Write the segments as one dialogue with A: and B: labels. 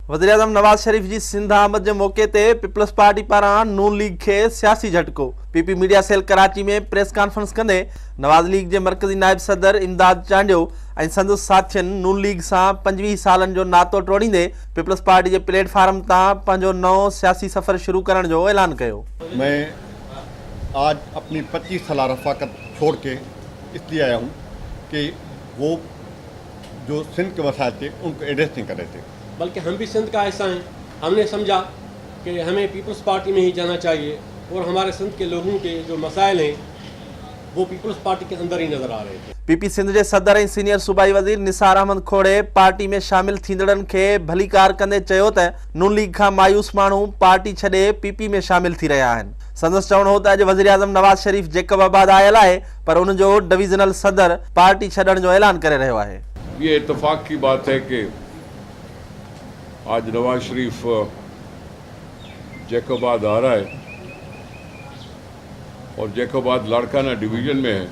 A: वज़ीर-ए-आज़म नवाज शरीफ जी सिंध आमद के मौके ते पीपल्स पार्टी पारां नून लीग के सियासी झटको। पीपी मीडिया सेल कराची में प्रेस कॉन्फ्रेंस कंदे नवाज लीग के मरकजी नायब सदर इमदाद चांडियो ऐं संदसि साथियुनि नून लीग से 25 सालन जो नातो टोड़ींदे पीपल्स पार्टी के प्लेटफॉर्म तां पंहिंजो नओं सियासी सफ़र शुरू करण जो ऐलान कियो।
B: मैं आज अपनी 25 साल रफ़ाकत छोड़ के इसलिए आया हूँ कि वो जो सिंध के मसाइल थे उनको एड्रेस नहीं कर रहे थे,
C: बल्कि हम भी सिंध का हिस्सा हैं। हमने समझा कि हमें पीपल्स पार्टी में ही जाना चाहिए और हमारे सिंध के लोगों के जो मसाइल हैं वो पीपल्स पार्टी के अंदर ही नजर आ रहे थे।
A: पीपी सिंध के सदर ऐं सीनियर सूबाई वज़ीर निसार अहमद खोड़े पार्टी में शामिल थींदड़नि खे भली कार कंदे चयो त नून लीग खां मायूस माण्हू पार्टी छॾे पीपी में शामिल थी रहिया आहिनि। संदसि चवणो हो त अॼु वज़ीर-ए-आज़म नवाज शरीफ जेकबाबाद आयल आहे पर उन जो डिवीज़नल सदर पार्टी छॾण जो ऐलान करे रहियो आहे।
D: ये इत्तेफाक की बात है कि आज नवाज शरीफ जैकोबाद आ रहा है और जैकोबाद लाड़काना डिवीज़न में है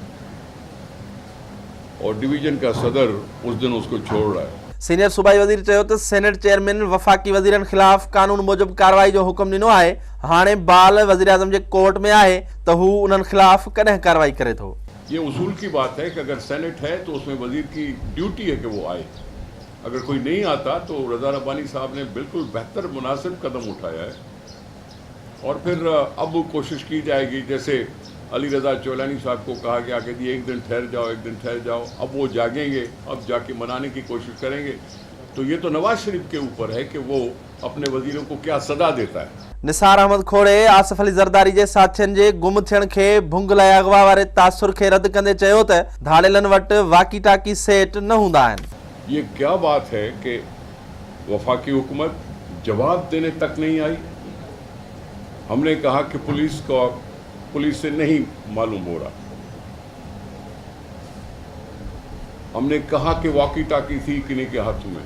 D: और डिवीज़न का सदर उस दिन उसको छोड़ रहा है।
A: सीनियर सूबाई वज़ीर चयो त सेनेट चेयरमैन वफ़ाकी वज़ीरनि खिलाफ़ कानून मूजिब कार्रवाई जो हुक्म ॾिनो आहे। हाणे बाल वज़ीर-ए-आज़म जे कोर्ट में आहे त हू उन्हनि खिलाफ़ कॾहिं कार्रवाई करे थो।
D: ये उसूल की बात है कि अगर सेनेट है तो उसमें वज़ीर की ड्यूटी है कि वो आए। अगर कोई नहीं आता तो रज़ा रब्बानी साहब ने बिल्कुल बेहतर मुनासिब कदम उठाया है और फिर अब कोशिश की जाएगी, जैसे अली रज़ा चौलानी साहब को कहा गया कि एक दिन ठहर जाओ, एक दिन ठहर जाओ। अब वो जागेंगे, अब जाके मनाने की कोशिश करेंगे। तो ये तो नवाज शरीफ के ऊपर है कि वो अपने वज़ीरों को क्या सदा देता है।
A: निसार अहमद खोड़े आसिफ अली ज़रदारी जे साथियुनि जे गुम थियण खे भुंग लाइ अगवा वारे तासुर खे रद्द कंदे चयो त धाड़ेलनि वटि वाकी टाकी सेट न हूंदा आहिनि।
D: ये क्या बात है कि वफाकी हुकूमत जवाब देने तक नहीं आई। हमने कहा कि पुलिस से नहीं मालूम हो रहा। हमने कहा कि वॉकी टॉकी थी किन्हीं के हाथों में,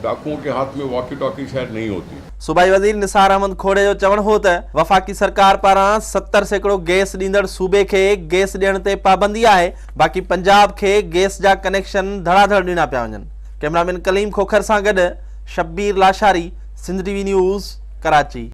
D: डाकुओं के हाथ में वॉकी टॉकी शायद नहीं होती।
A: सूबाई वज़ीर निसार अहमद खोड़े जो चवण हो त वफ़ाकी सरकार पारां 70% गैस ॾींदड़ सूबे खे गैस ॾियण ते पाबंदी आहे, बाक़ी पंजाब खे गैस जा कनेक्शन धड़ाधड़ ॾिना पिया वञनि। कैमरामैन कलीम खोखर सां गॾु शब्बीर लाशारी, सिंध टीवी न्यूज़, कराची।